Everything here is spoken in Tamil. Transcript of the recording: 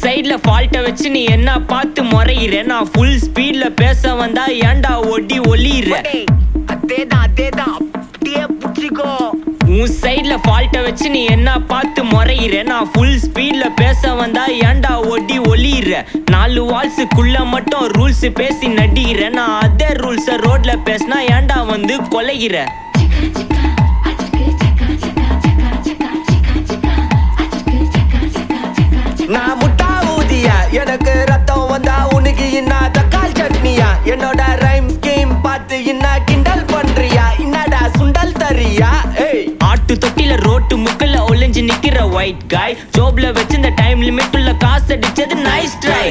சைடுல ஃபால்ட்ட வச்சு நீ என்ன பார்த்து முறையிற நான் ஃபுல் ஸ்பீட்ல பேச வந்தா ஏன்டா ஒடி ஒளியிற அதேதான் அப்படியே புடிச்சிக்கோ உன் சைடுல ஃபால்ட்ட வச்சு நீ என்ன பார்த்து முறையிற நான் ஃபுல் ஸ்பீட்ல பேச வந்தா ஏன்டா ஒடி ஒளியிற 4 வால்ஸுக்குள்ள மட்டும் ரூல்ஸ் பேசி நடிகிற நான் அதே ரூல்ஸ ரோட்ல பேசினா ஏன்டா வந்து கொலைகிற நான் முட்டா ஊதியா எனக்கு ரத்தம் வந்தா உனக்கு என்ன தக்காளி சட்னியா என்னோட ரைம் ஸ்கீம் பார்த்து என்ன கிண்டல் பண்றியா என்னடா சுண்டல் தரியா ஆட்டு தொட்டில ரோட்டு முக்கல்ல ஒளிஞ்சு நிக்கிற ஒயிட் காய் ஜோப்ல வச்சிருந்த டைம் லிமிட் உள்ள காசு அடிச்சது நைஸ் ட்ரை